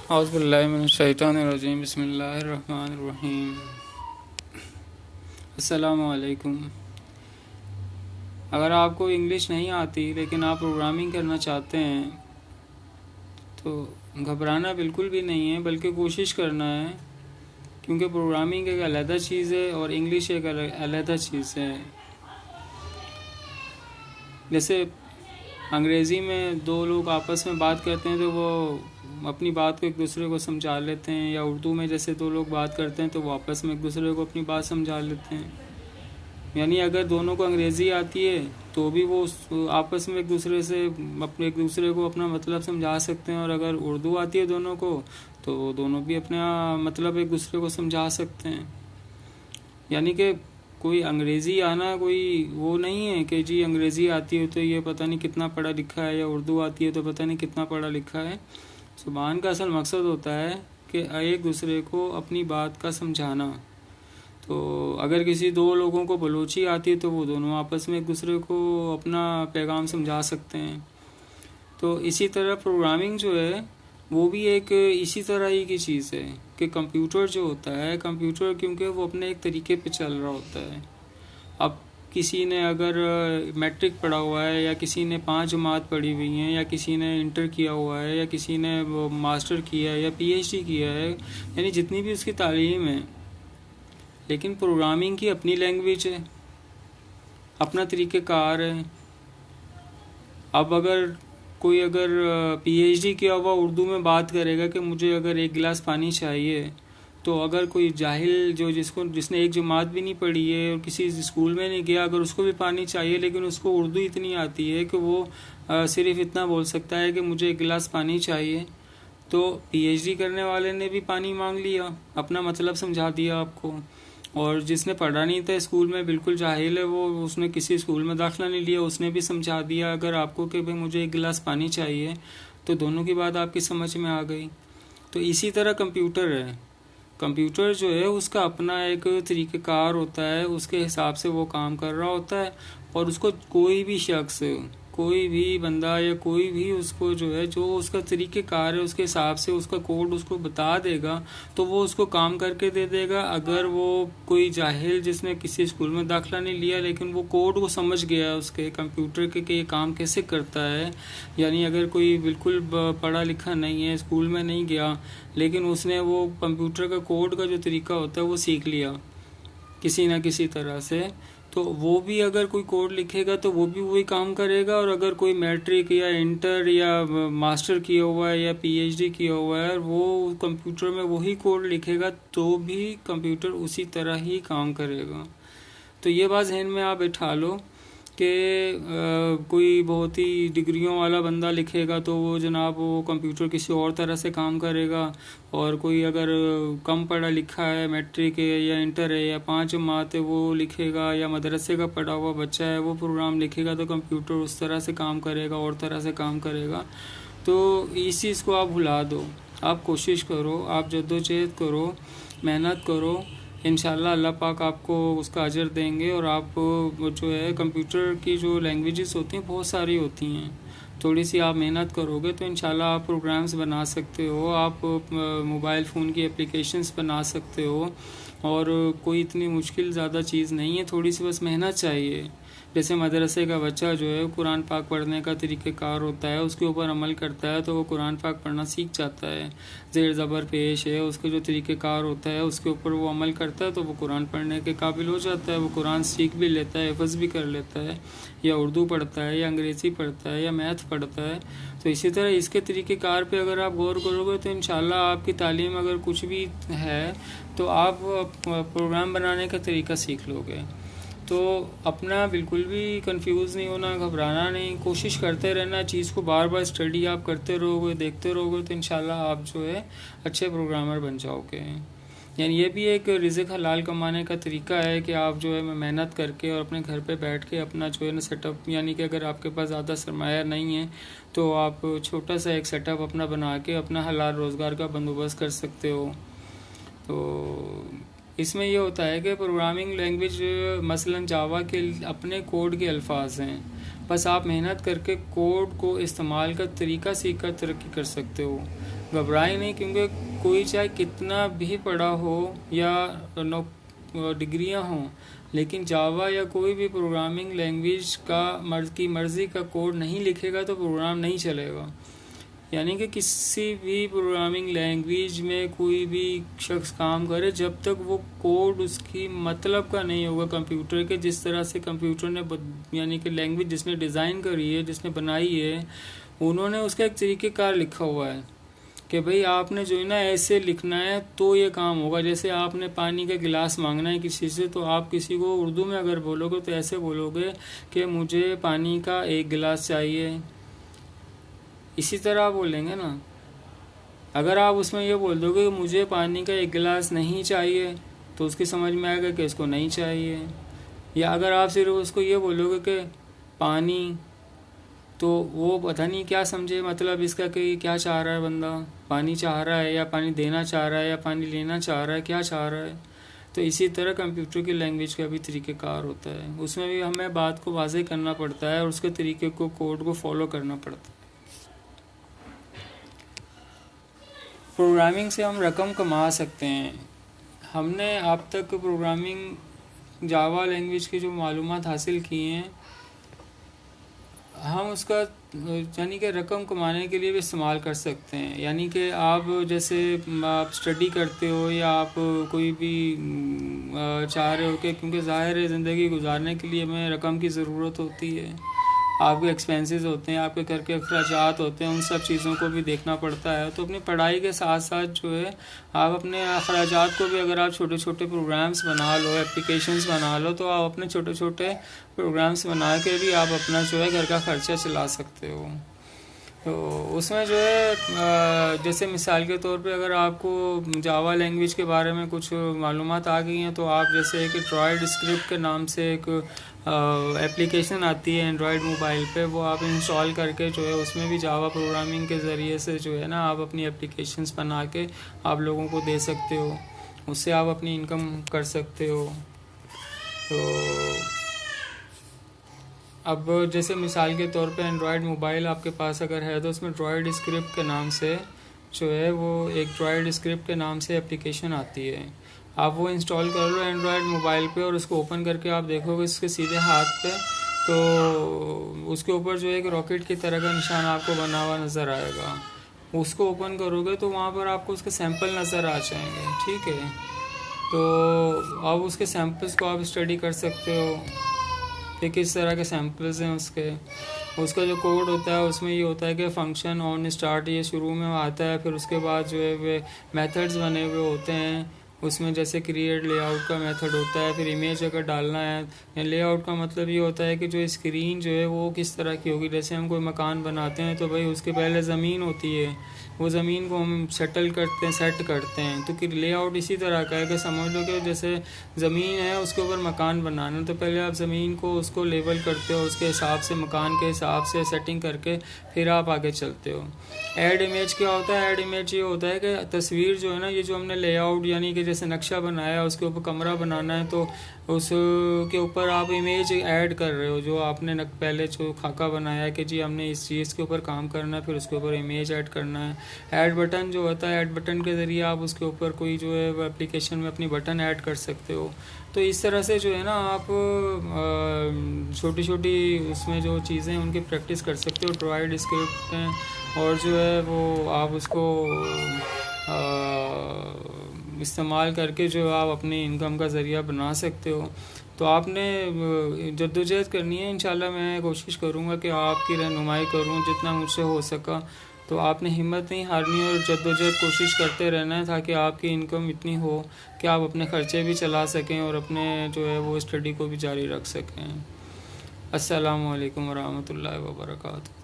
औज़ुबिल्लाहिमिनश्शैतानिर्रजीम बिस्मिल्लाहिर्रहमानिर्रहीम। अस्सलामु अलैकुम। अगर आपको इंग्लिश नहीं आती लेकिन आप प्रोग्रामिंग करना चाहते हैं तो घबराना बिल्कुल भी नहीं है, बल्कि कोशिश करना है, क्योंकि प्रोग्रामिंग एक अलग चीज़ है और इंग्लिश एक अलग चीज़ है। जैसे अंग्रेज़ी में दो लोग आपस में बात करते हैं तो वो अपनी बात को एक दूसरे को समझा लेते हैं, या उर्दू में जैसे दो लोग बात करते हैं तो वो आपस में एक दूसरे को अपनी बात समझा लेते हैं। यानी अगर दोनों को अंग्रेज़ी आती है तो भी वो आपस में एक दूसरे से एक दूसरे को अपना मतलब समझा सकते हैं, और अगर उर्दू आती है दोनों को तो दोनों भी अपना मतलब एक दूसरे को समझा सकते हैं। यानी कि कोई अंग्रेज़ी आना कोई वो नहीं है कि जी अंग्रेज़ी आती है तो ये पता नहीं कितना पढ़ा लिखा है, या उर्दू आती है तो पता नहीं कितना पढ़ा लिखा है। ज़ुबान का असल मकसद होता है कि एक दूसरे को अपनी बात का समझाना। तो अगर किसी दो लोगों को बलोची आती है तो वो दोनों आपस में एक दूसरे को अपना पैगाम समझा सकते हैं। तो इसी तरह प्रोग्रामिंग जो है वो भी एक इसी तरह ही की चीज़ है कि कंप्यूटर जो होता है, कंप्यूटर क्योंकि वो अपने एक तरीके पे चल रहा होता है। अब किसी ने अगर मैट्रिक पढ़ा हुआ है, या किसी ने 5 जमात पढ़ी हुई हैं, या किसी ने इंटर किया हुआ है, या किसी ने मास्टर किया है या पीएचडी किया है, यानी जितनी भी उसकी तालीम है, लेकिन प्रोग्रामिंग की अपनी लैंग्वेज है, अपना तरीक़ेकार है। अब अगर कोई पीएचडी किया हुआ उर्दू में बात करेगा कि मुझे अगर 1 गिलास पानी चाहिए, तो अगर कोई जाहिल जिसने एक जमात भी नहीं पढ़ी है और किसी स्कूल में नहीं गया, अगर उसको भी पानी चाहिए लेकिन उसको उर्दू इतनी आती है कि वो सिर्फ इतना बोल सकता है कि मुझे 1 गिलास पानी चाहिए, तो पीएचडी करने वाले ने भी पानी मांग लिया, अपना मतलब समझा दिया आपको। और जिसने पढ़ा नहीं था स्कूल में, बिल्कुल जाहिल है वो, उसने किसी स्कूल में दाखिला नहीं लिया, उसने भी समझा दिया अगर आपको कि भाई मुझे 1 गिलास पानी चाहिए, तो दोनों की बात आपकी समझ में आ गई। तो इसी तरह कंप्यूटर है। कंप्यूटर जो है उसका अपना एक तरीक़ेकार होता है, उसके हिसाब से वो काम कर रहा होता है, और उसको कोई भी शख्स, कोई भी बंदा या कोई भी उसको जो है जो उसका तरीक़ेकार है उसके हिसाब से उसका कोड उसको बता देगा तो वो उसको काम करके दे देगा। अगर वो कोई जाहिल जिसने किसी स्कूल में दाखिला नहीं लिया लेकिन वो कोड को समझ गया उसके कंप्यूटर के कि ये काम कैसे करता है, यानी अगर कोई बिल्कुल पढ़ा लिखा नहीं है, स्कूल में नहीं गया, लेकिन उसने वो कंप्यूटर का कोड का जो तरीका होता है वो सीख लिया किसी ना किसी तरह से, तो वो भी अगर कोई कोड लिखेगा तो वो भी वही काम करेगा। और अगर कोई मैट्रिक या इंटर या मास्टर किया हुआ है या पीएचडी किया हुआ है और वो कंप्यूटर में वही कोड लिखेगा तो भी कंप्यूटर उसी तरह ही काम करेगा। तो ये बात ज़हन में आप बैठा लो कि कोई बहुत ही डिग्रियों वाला बंदा लिखेगा तो वो जनाब वो कंप्यूटर किसी और तरह से काम करेगा, और कोई अगर कम पढ़ा लिखा है, मैट्रिक है या इंटर है या 5 जमात है, वो लिखेगा, या मदरसे का पढ़ा हुआ बच्चा है वो प्रोग्राम लिखेगा, तो कंप्यूटर उस तरह से काम करेगा, और तरह से काम करेगा। तो इस चीज़ को आप भुला दो, आप कोशिश करो, आप जद्दोजहद करो, मेहनत करो, इंशाल्लाह अल्लाह पाक आपको उसका अजर देंगे। और आप जो है कंप्यूटर की जो लैंग्वेजेस होती हैं बहुत सारी होती हैं, थोड़ी सी आप मेहनत करोगे तो इंशाल्लाह आप प्रोग्राम्स बना सकते हो, आप मोबाइल फ़ोन की एप्लीकेशंस बना सकते हो, और कोई इतनी मुश्किल ज़्यादा चीज़ नहीं है, थोड़ी सी बस मेहनत चाहिए। जैसे मदरसे का बच्चा जो है कुरान पाक पढ़ने का तरीक़ेकार होता है, उसके ऊपर अमल करता है तो वो कुरान पाक पढ़ना सीख जाता है। ज़ेर ज़बर पेश है उसके जो तरीक़ेकार होता है उसके ऊपर वो अमल करता है तो वो कुरान पढ़ने के काबिल हो जाता है, वो कुरान सीख भी लेता है, हिफ़्ज़ भी कर लेता है, या उर्दू पढ़ता है, या अंग्रेज़ी पढ़ता है, या मैथ पढ़ता है। तो इसी तरह इसके तरीक़ेकार पे अगर आप गौर करोगे तो इंशाल्लाह आपकी तालीम अगर कुछ भी है तो आप प्रोग्राम बनाने का तरीका सीख लोगे। तो अपना बिल्कुल भी कंफ्यूज नहीं होना, घबराना नहीं, कोशिश करते रहना, चीज़ को बार बार स्टडी आप करते रहोगे, देखते रहोगे तो इंशाल्लाह आप जो है अच्छे प्रोग्रामर बन जाओगे। यानी ये भी एक रिज़्क़ हलाल कमाने का तरीका है कि आप जो है मेहनत करके और अपने घर पे बैठ के अपना जो है ना सेटअप, यानी कि अगर आपके पास ज़्यादा सरमाया नहीं है तो आप छोटा सा एक सेटअप अपना बना के अपना हलाल रोज़गार का बंदोबस्त कर सकते हो। तो इसमें यह होता है कि प्रोग्रामिंग लैंग्वेज मसलन जावा के अपने कोड के अल्फाज हैं, बस आप मेहनत करके कोड को इस्तेमाल का तरीका सीख कर तरक्की कर सकते हो। घबराए नहीं, क्योंकि कोई चाहे कितना भी पढ़ा हो या डिग्रियां हों, लेकिन जावा या कोई भी प्रोग्रामिंग लैंग्वेज की मर्ज़ी का कोड नहीं लिखेगा तो प्रोग्राम नहीं चलेगा। यानी कि किसी भी प्रोग्रामिंग लैंग्वेज में कोई भी शख्स काम करे, जब तक वो कोड उसकी मतलब का नहीं होगा कंप्यूटर के, जिस तरह से कंप्यूटर ने यानी कि लैंग्वेज जिसने डिज़ाइन करी है, जिसने बनाई है, उन्होंने उसका एक तरीक़ेकार लिखा हुआ है कि भाई आपने जो है ना ऐसे लिखना है तो ये काम होगा। जैसे आपने पानी का गिलास मांगना है किसी से, तो आप किसी को उर्दू में अगर बोलोगे तो ऐसे बोलोगे कि मुझे पानी का 1 गिलास चाहिए, इसी तरह आप बोलेंगे ना। अगर आप उसमें ये बोल दोगे कि मुझे पानी का 1 गिलास नहीं चाहिए, तो उसकी समझ में आएगा कि इसको नहीं चाहिए। या अगर आप सिर्फ उसको ये बोलोगे कि पानी, तो वो पता नहीं क्या समझे मतलब इसका कि क्या चाह रहा है बंदा, पानी चाह रहा है या पानी देना चाह रहा है या पानी लेना चाह रहा है, क्या चाह रहा है। तो इसी तरह कंप्यूटर की लैंग्वेज का भी तरीक़ेकार होता है, उसमें भी हमें बात को वाज़ेह करना पड़ता है और उसके तरीके को, कोड को फॉलो करना पड़ता है। प्रोग्रामिंग से हम रकम कमा सकते हैं। हमने अब तक प्रोग्रामिंग जावा लैंग्वेज की जो मालूमात हासिल की हैं, हम उसका यानी कि रकम कमाने के लिए भी इस्तेमाल कर सकते हैं। यानी कि आप जैसे आप स्टडी करते हो या आप कोई भी चाह रहे हो कि, क्योंकि ज़ाहिर है ज़िंदगी गुजारने के लिए हमें रकम की ज़रूरत होती है, आपके एक्सपेंसेस होते हैं, आपके घर के अखराजात होते हैं, उन सब चीज़ों को भी देखना पड़ता है। तो अपनी पढ़ाई के साथ साथ जो है आप अपने अखराजात को भी, अगर आप छोटे छोटे प्रोग्राम्स बना लो, एप्लीकेशंस बना लो, तो आप अपने छोटे छोटे प्रोग्राम्स बना के भी आप अपना जो है घर का ख़र्चा चला सकते हो। तो उसमें जो है जैसे मिसाल के तौर पे अगर आपको जावा लैंग्वेज के बारे में कुछ मालूमात आ गई हैं, तो आप जैसे एक ड्रॉइड स्क्रिप्ट के नाम से एक एप्लीकेशन आती है एंड्रॉयड मोबाइल पे, वो आप इंस्टॉल करके जो है उसमें भी जावा प्रोग्रामिंग के ज़रिए से जो है ना आप अपनी एप्लीकेशंस बना के आप लोगों को दे सकते हो, उससे आप अपनी इनकम कर सकते हो। तो अब जैसे मिसाल के तौर पे एंड्रॉयड मोबाइल आपके पास अगर है, तो उसमें ड्रॉइड स्क्रिप्ट के नाम से जो है वो एक ड्रॉइड स्क्रिप्ट के नाम से एप्लीकेशन आती है, आप वो इंस्टॉल कर लो एंड्रॉयड मोबाइल पे और उसको ओपन करके आप देखोगे इसके सीधे हाथ पे, तो उसके ऊपर जो एक रॉकेट की तरह का निशान आपको बना हुआ नज़र आएगा। उसको ओपन करोगे तो वहाँ पर आपको उसके सैंपल नज़र आ जाएंगे, ठीक है। तो अब उसके सैंपल्स को आप स्टडी कर सकते हो कि किस तरह के सैंपल्स हैं उसका जो कोड होता है उसमें ये होता है कि फ़ंक्शन ऑन स्टार्ट ये शुरू में आता है, फिर उसके बाद जो है वे मेथड्स बने हुए होते हैं, उसमें जैसे क्रिएट लेआउट का मेथड होता है, फिर इमेज अगर डालना है। लेआउट का मतलब ये होता है कि जो स्क्रीन जो है वो किस तरह की होगी। जैसे हम कोई मकान बनाते हैं तो भाई उसके पहले ज़मीन होती है, वो ज़मीन को हम सेट करते हैं। तो लेआउट इसी तरह का है कि समझ लो कि जैसे ज़मीन है उसके ऊपर मकान बनाना, तो पहले आप ज़मीन को उसको लेवल करते हो, उसके हिसाब से मकान के हिसाब से सेटिंग करके फिर आप आगे चलते हो। ऐड इमेज क्या होता है? ऐड इमेज ये होता है कि तस्वीर जो है ना, ये जो हमने लेआउट यानी कि जैसे नक्शा बनाया उसके ऊपर कमरा बनाना है, तो उसके ऊपर आप इमेज ऐड कर रहे हो। जो आपने पहले जो खाका बनाया कि जी हमने इस चीज़ के ऊपर काम करना है, फिर उसके ऊपर इमेज ऐड करना है। ऐड बटन जो होता है, ऐड बटन के ज़रिए आप उसके ऊपर कोई जो है वो एप्लीकेशन में अपनी बटन ऐड कर सकते हो। तो इस तरह से जो है ना आप छोटी छोटी उसमें जो चीज़ें हैं उनकी प्रैक्टिस कर सकते हो। ड्रॉइड स्क्रिप्ट हैं और जो है वो आप उसको इस्तेमाल करके जो आप अपनी इनकम का ज़रिया बना सकते हो। तो आपने जद्दोजहद करनी है। इंशाल्लाह मैं कोशिश करूँगा कि आपकी रहनुमाई करूँ जितना मुझसे हो सका। तो आपने हिम्मत नहीं हारनी और जद्दोजहद कोशिश करते रहना है ताकि आपकी इनकम इतनी हो कि आप अपने ख़र्चे भी चला सकें और अपने जो है वो स्टडी को भी जारी रख सकें। अस्सलामु अलैकुम वरहमतुल्लाहि वबरकातुहू।